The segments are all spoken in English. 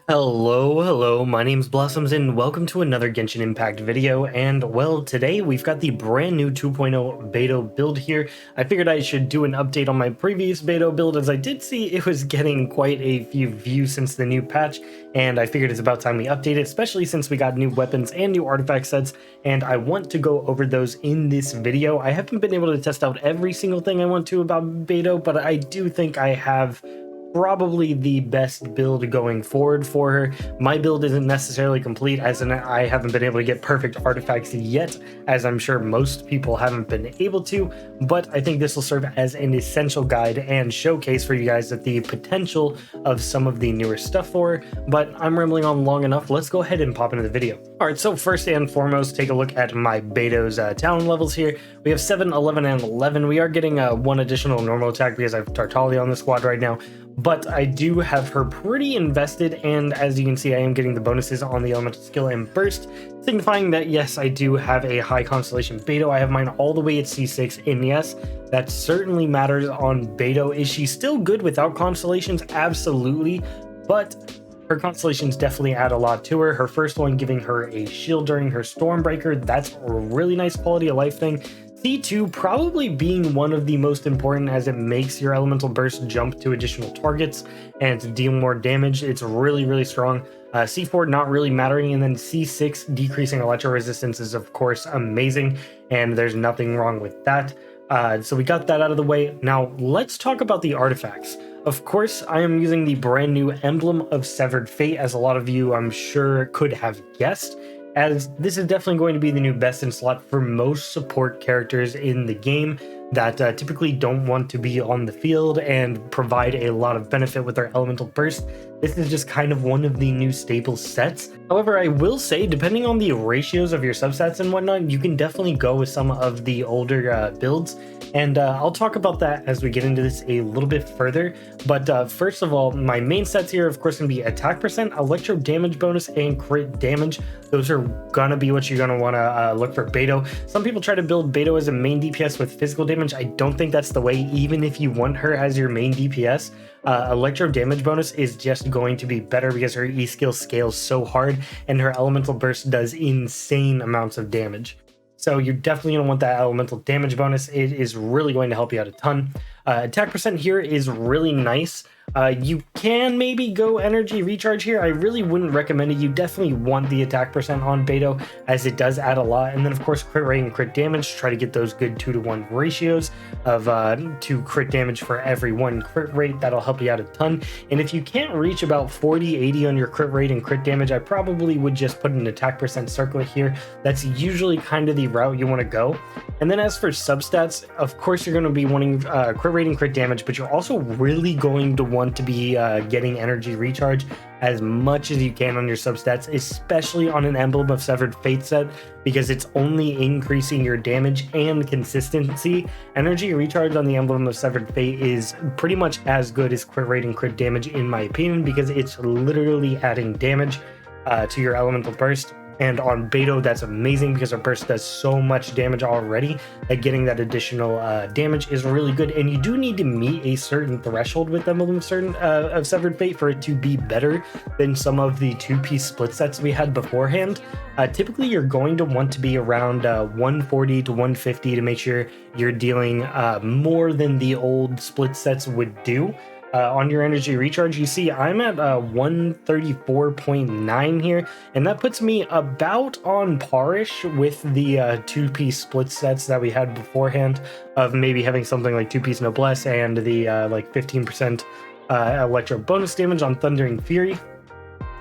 Hello, my name's Blossoms and welcome to another Genshin Impact video. And well, today we've got the brand new 2.0 Beido build here. I figured I should do an update on my previous Beido build, as I did see it was getting quite a few views since the new patch, and I figured it's about time we update it, especially since we got new weapons and new artifact sets, and I want to go over those in this video. I haven't been able to test out every single thing I want to about Beido, but I do think I have probably the best build going forward for her. My build isn't necessarily complete, as in I haven't been able to get perfect artifacts yet, as I'm sure most people haven't been able to, but I think this will serve as an essential guide and showcase for you guys at the potential of some of the newer stuff for her. But I'm rambling on long enough. Let's go ahead and pop into the video. All right, so first and foremost, take a look at my Beido's talent levels here. We have 7, 11, and 11. We are getting one additional normal attack because I have Tartaglia on the squad right now, but I do have her pretty invested, and as you can see, I am getting the bonuses on the elemental skill and burst, signifying that yes, I do have a high constellation Beido. I have mine all the way at C6, and yes, that certainly matters on Beido. Is she still good without constellations? Absolutely, but her constellations definitely add a lot to her. Her first one giving her a shield during her Stormbreaker, that's a really nice quality of life thing. C2 probably being one of the most important, as it makes your elemental burst jump to additional targets and deal more damage. It's really strong. C4 not really mattering, and then C6 decreasing electro resistance is of course amazing, and there's nothing wrong with that. So we got that out of the way. Now let's talk about the artifacts. Of course, I am using the brand new Emblem of Severed Fate, as a lot of you I'm sure could have guessed, as this is definitely going to be the new best in slot for most support characters in the game that typically don't want to be on the field and provide a lot of benefit with their elemental burst. This is just kind of one of the new staple sets. However, I will say, depending on the ratios of your substats and whatnot, you can definitely go with some of the older builds, and I'll talk about that as we get into this a little bit further. But first of all, my main sets here, of course, going to be attack percent, electro damage bonus, and crit damage. Those are gonna be what you're gonna want to look for Beido. Some people try to build Beido as a main DPS with physical damage. I don't think that's the way. Even if you want her as your main DPS, electro damage bonus is just going to be better because her E skill scales so hard and her elemental burst does insane amounts of damage. So you're definitely going to want that elemental damage bonus. It is really going to help you out a ton. Attack percent here is really nice. You can maybe go energy recharge here. I really wouldn't recommend it. You definitely want the attack percent on Beido, as it does add a lot. And then of course crit rate and crit damage. Try to get those good 2-to-1 ratios of 2 crit damage for every 1 crit rate. That'll help you out a ton. And if you can't reach about 40-80 on your crit rate and crit damage, I probably would just put an attack percent circlet here. That's usually kind of the route you want to go. And then as for substats, of course you're going to be wanting crit rate and crit damage, but you're also really going to want to be getting energy recharge as much as you can on your substats, especially on an Emblem of Severed Fate set, because it's only increasing your damage and consistency. Energy recharge on the Emblem of Severed Fate is pretty much as good as crit rate and crit damage in my opinion, because it's literally adding damage to your elemental burst. And on Beido, that's amazing because our burst does so much damage already that getting that additional damage is really good. And you do need to meet a certain threshold with Emblem of Severed Fate for it to be better than some of the 2-piece split sets we had beforehand. Typically, you're going to want to be around 140 to 150 to make sure you're dealing more than the old split sets would do. On your energy recharge, you see I'm at 134.9 here, and that puts me about on parish with the 2-piece split sets that we had beforehand, of maybe having something like 2-piece noblesse and the like 15% electro bonus damage on Thundering Fury.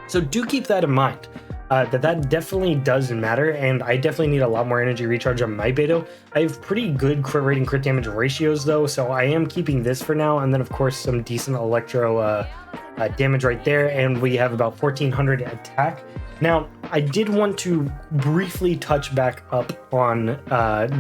So do keep that in mind. That definitely does matter, and I definitely need a lot more energy recharge on my Beido. I have pretty good crit rate and crit damage ratios though, so I am keeping this for now, and then of course some decent electro damage right there, and we have about 1400 attack. Now, I did want to briefly touch back up on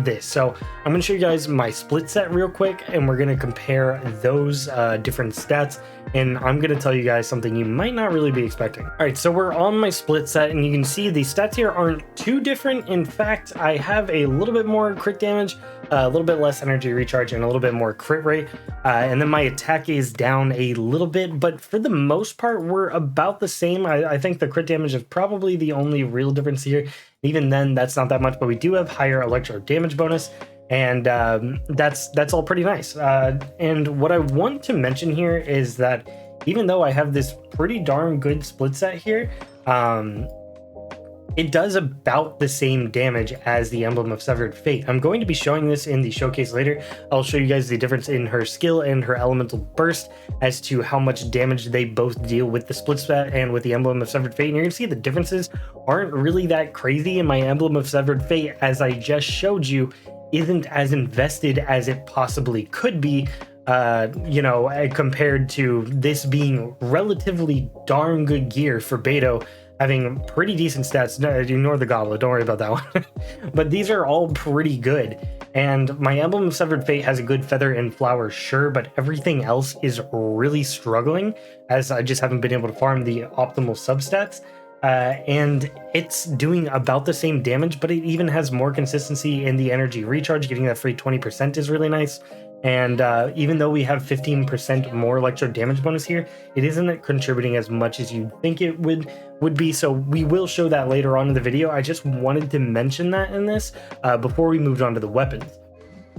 this. So I'm going to show you guys my split set real quick, and we're going to compare those different stats, and I'm going to tell you guys something you might not really be expecting. All right, so we're on my split set, and you can see the stats here aren't too different. In fact, I have a little bit more crit damage, a little bit less energy recharge, and a little bit more crit rate, and then my attack is down a little bit, but for the most part, we're about the same. I think the crit damage is probably the only real difference here. Even then, that's not that much, but we do have higher electro damage bonus, and that's all pretty nice. And what I want to mention here is that even though I have this pretty darn good split set here, it does about the same damage as the Emblem of Severed Fate. I'm going to be showing this in the showcase later. I'll show you guys the difference in her skill and her elemental burst as to how much damage they both deal with the split set and with the Emblem of Severed Fate. And you're going to see the differences aren't really that crazy. In my Emblem of Severed Fate, as I just showed you, isn't as invested as it possibly could be, you know, compared to this being relatively darn good gear for Beido, having pretty decent stats. No, ignore the goblet, don't worry about that one. But these are all pretty good. And my Emblem of Severed Fate has a good feather and flower, sure, but everything else is really struggling, as I just haven't been able to farm the optimal substats. And it's doing about the same damage, but it even has more consistency in the energy recharge. Getting that free 20% is really nice. And even though we have 15% more electro damage bonus here, it isn't contributing as much as you'd think it would be. So we will show that later on in the video. I just wanted to mention that in this before we moved on to the weapons.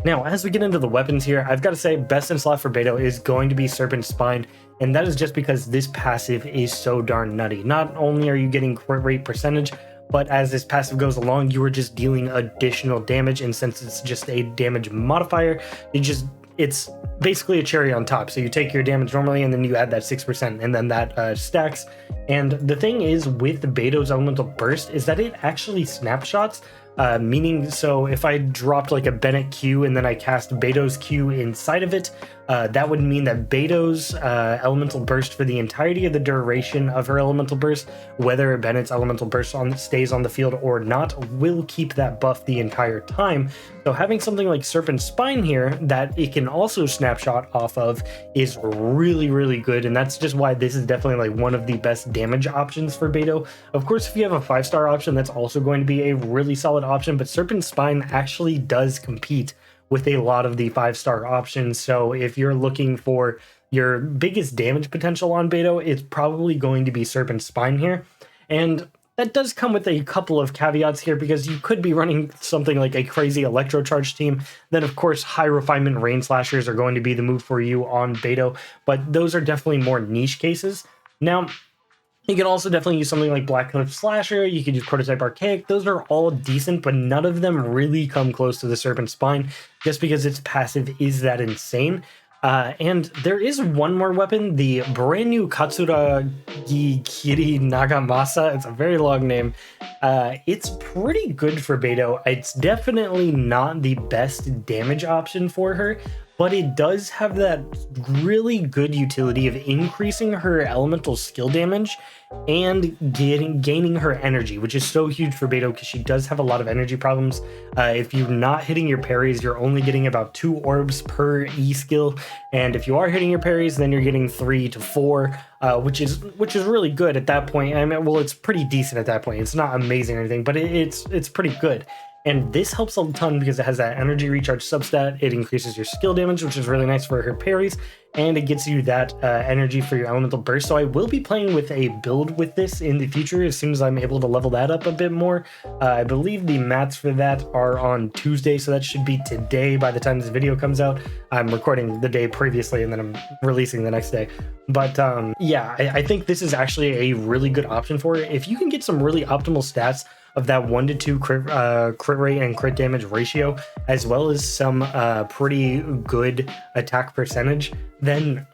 Now, as we get into the weapons here, I've got to say best in slot for Beido is going to be Serpent Spine, and that is just because this passive is so darn nutty. Not only are you getting crit rate percentage, but as this passive goes along, you are just dealing additional damage, and since it's just a damage modifier, it's basically a cherry on top. So you take your damage normally, and then you add that 6%, and then that stacks. And the thing is with Beido's Elemental Burst is that it actually snapshots, meaning, so if I dropped like a Bennett Q and then I cast Beido's Q inside of it, that would mean that Beido's Elemental Burst for the entirety of the duration of her Elemental Burst, whether Bennett's Elemental Burst stays on the field or not, will keep that buff the entire time. So having something like Serpent Spine here that it can also snapshot off of is really, really good, and that's just why this is definitely like one of the best damage options for Beido. Of course, if you have a 5-star option, that's also going to be a really solid option, but Serpent Spine actually does compete with a lot of the 5-star options. So if you're looking for your biggest damage potential on Beido, it's probably going to be Serpent Spine here. And that does come with a couple of caveats here, because you could be running something like a crazy Electro Charge team. Then, of course, high refinement Rain Slashers are going to be the move for you on Beido, but those are definitely more niche cases. Now, you can also definitely use something like Black Cliff Slasher. You could use Prototype Archaic. Those are all decent, but none of them really come close to the Serpent Spine, just because its passive is that insane. And there is one more weapon, the brand new Katsuragi Kiri Nagamasa. It's a very long name. It's pretty good for Beido. It's definitely not the best damage option for her, but it does have that really good utility of increasing her elemental skill damage and gaining her energy, which is so huge for Beido because she does have a lot of energy problems. If you're not hitting your parries, you're only getting about 2 orbs per E skill, and if you are hitting your parries, then you're getting 3 to 4, which is really good at that point. I mean, well, it's pretty decent at that point. It's not amazing or anything, but it's pretty good. And this helps a ton because it has that energy recharge substat. It increases your skill damage, which is really nice for her parries, and it gets you that energy for your elemental burst. So I will be playing with a build with this in the future as soon as I'm able to level that up a bit more. I believe the mats for that are on Tuesday, so that should be today by the time this video comes out. I'm recording the day previously and then I'm releasing the next day. But yeah, I think this is actually a really good option for it. If you can get some really optimal stats of that 1 to 2 crit rate and crit damage ratio, as well as some pretty good attack percentage, then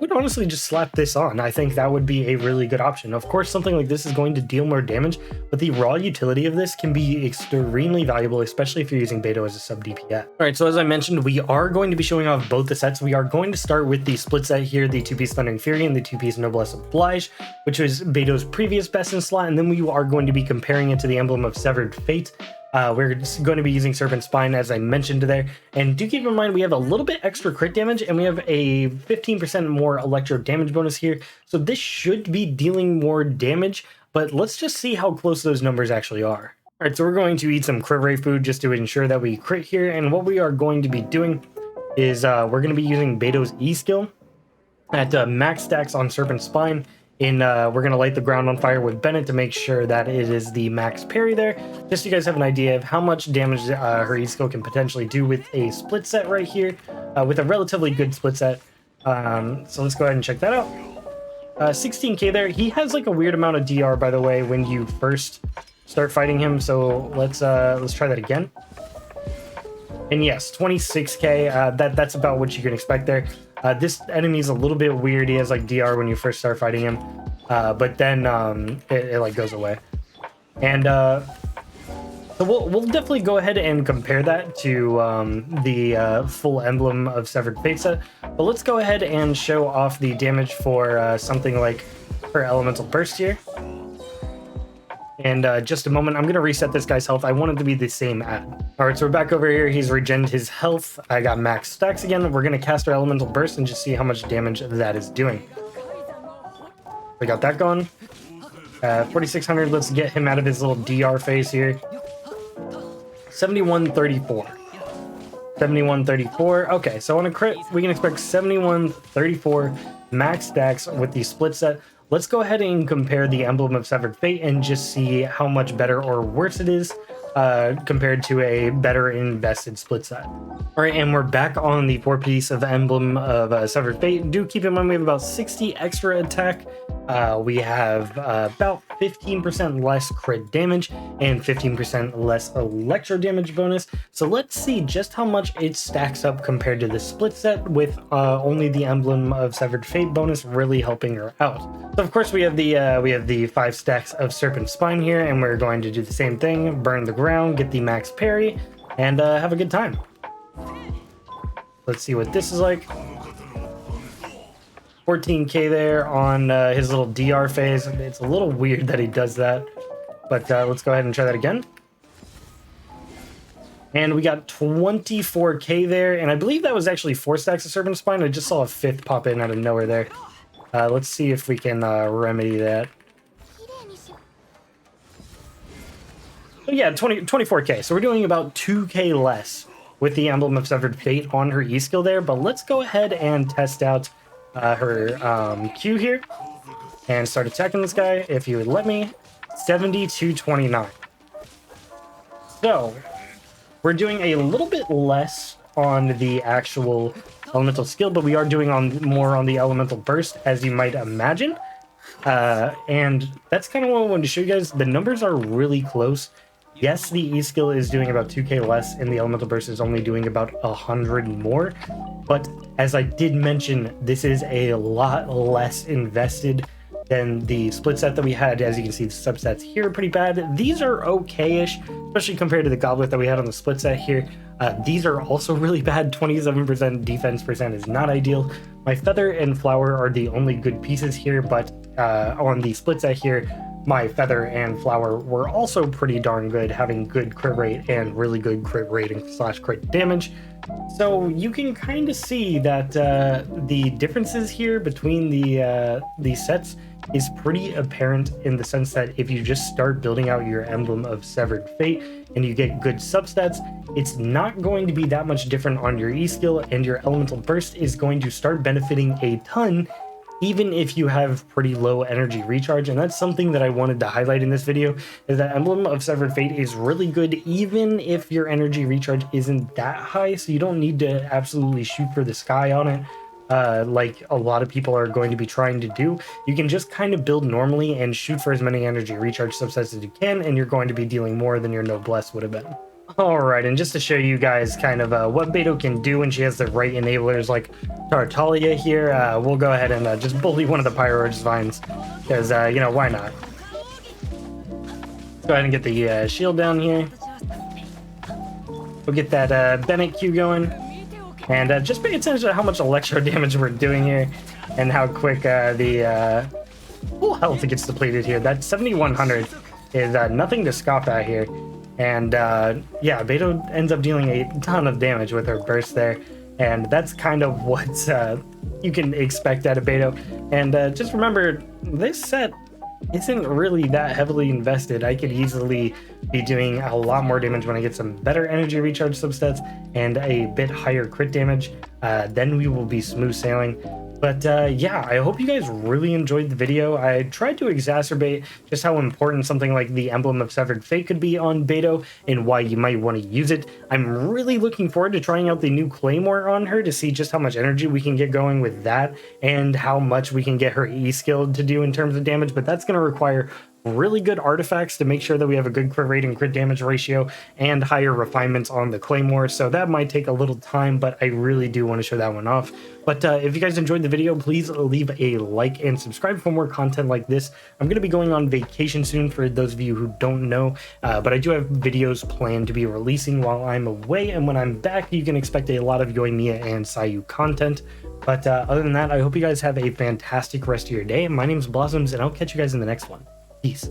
would honestly just slap this on. I think that would be a really good option. Of course, something like this is going to deal more damage, but the raw utility of this can be extremely valuable, especially if you're using Beido as a sub DPS. All right, so as I mentioned, we are going to be showing off both the sets. We are going to start with the split set here, the 2-piece Thundering Fury and the 2-piece Noblesse Oblige, which was Beido's previous best in slot, and then we are going to be comparing it to the Emblem of Severed Fate. We're just going to be using Serpent Spine, as I mentioned there. And do keep in mind, we have a little bit extra crit damage, and we have a 15% more electro damage bonus here. So this should be dealing more damage, but let's just see how close those numbers actually are. All right, so we're going to eat some crit rate food just to ensure that we crit here. And what we are going to be doing is we're going to be using Beido's E skill at max stacks on Serpent Spine. We're going to light the ground on fire with Bennett to make sure that it is the max parry there, just so you guys have an idea of how much damage her E skill can potentially do with a split set right here, with a relatively good split set. So let's go ahead and check that out. 16k there. He has like a weird amount of DR, by the way, when you first start fighting him. So let's try that again. And yes, 26k. That's about what you can expect there. This enemy is a little bit weird. He has like DR when you first start fighting him, but then it like goes away. And so we'll definitely go ahead and compare that to the full Emblem of Severed Fate set. But let's go ahead and show off the damage for something like her Elemental Burst here. And just a moment, I'm going to reset this guy's health. I want it to be the same ad. All right, so we're back over here. He's regened his health. I got max stacks again. We're going to cast our Elemental Burst and just see how much damage that is doing. We got that going. 4600, let's get him out of his little DR phase here. 7134. 7134. Okay, so on a crit, we can expect 7134 max stacks with the split set. Let's go ahead and compare the Emblem of Severed Fate and just see how much better or worse it is compared to a better invested split set. All right, and we're back on the 4-piece of Emblem of Severed Fate. Do keep in mind we have about 60 extra attack. We have about 15% less crit damage and 15% less electro damage bonus. So let's see just how much it stacks up compared to the split set, with only the Emblem of Severed Fate bonus really helping her out. So of course we have the 5 stacks of Serpent Spine here, and we're going to do the same thing: burn the ground, get the max parry, and have a good time. Let's see what this is like. 14k there on his little DR phase. It's a little weird that he does that, but let's go ahead and try that again. And we got 24k there, and I believe that was actually 4 stacks of Serpent Spine. I just saw a 5th pop in out of nowhere there. Let's see if we can remedy that. So yeah, 24k. So we're doing about 2k less with the Emblem of Severed Fate on her E skill there, but let's go ahead and test out her Q here and start attacking this guy, if you would let me. 70-29. So we're doing a little bit less on the actual elemental skill, but we are doing more on the elemental burst, as you might imagine. And that's kind of what I wanted to show you guys. The numbers are really close. Yes, the E skill is doing about 2k less, and the elemental burst is only doing about 100 more. But as I did mention, this is a lot less invested than the split set that we had. As you can see, the substats here are pretty bad. These are okay-ish, especially compared to the goblet that we had on the split set here. These are also really bad. 27% defense percent is not ideal. My feather and flower are the only good pieces here, but on the split set here, my feather and flower were also pretty darn good, having good crit rate and really good crit rating / crit damage. So you can kind of see that the differences here between the sets is pretty apparent, in the sense that if you just start building out your Emblem of Severed Fate and you get good substats, it's not going to be that much different on your E skill, and your Elemental Burst is going to start benefiting a ton, even if you have pretty low energy recharge. And that's something that I wanted to highlight in this video, is that Emblem of Severed Fate is really good even if your energy recharge isn't that high. So you don't need to absolutely shoot for the sky on it, like a lot of people are going to be trying to do. You can just kind of build normally and shoot for as many energy recharge subsets as you can, and you're going to be dealing more than your Noblesse would have been. Alright, and just to show you guys kind of what Beido can do when she has the right enablers like Tartaglia here, we'll go ahead and just bully one of the Pyro's vines, because, you know, why not? Let's go ahead and get the shield down here. We'll get that Bennett Q going, and just pay attention to how much electro damage we're doing here, and how quick the full health gets depleted here. That 7100 is nothing to scoff at here. And yeah, Beido ends up dealing a ton of damage with her burst there, and that's kind of what you can expect out of Beido. And just remember, this set isn't really that heavily invested. I could easily be doing a lot more damage when I get some better energy recharge substats and a bit higher crit damage. Then we will be smooth sailing. But yeah, I hope you guys really enjoyed the video. I tried to exacerbate just how important something like the Emblem of Severed Fate could be on Beido and why you might want to use it. I'm really looking forward to trying out the new Claymore on her to see just how much energy we can get going with that and how much we can get her E-skilled to do in terms of damage, but that's going to require really good artifacts to make sure that we have a good crit rate and crit damage ratio and higher refinements on the Claymore, so that might take a little time, but I really do want to show that one off. But if you guys enjoyed the video, please leave a like and subscribe for more content like this. I'm going to be going on vacation soon for those of you who don't know, but I do have videos planned to be releasing while I'm away, and when I'm back you can expect a lot of Yoimiya and Sayu content. But other than that, I hope you guys have a fantastic rest of your day. My name's Blossoms, and I'll catch you guys in the next one. Peace.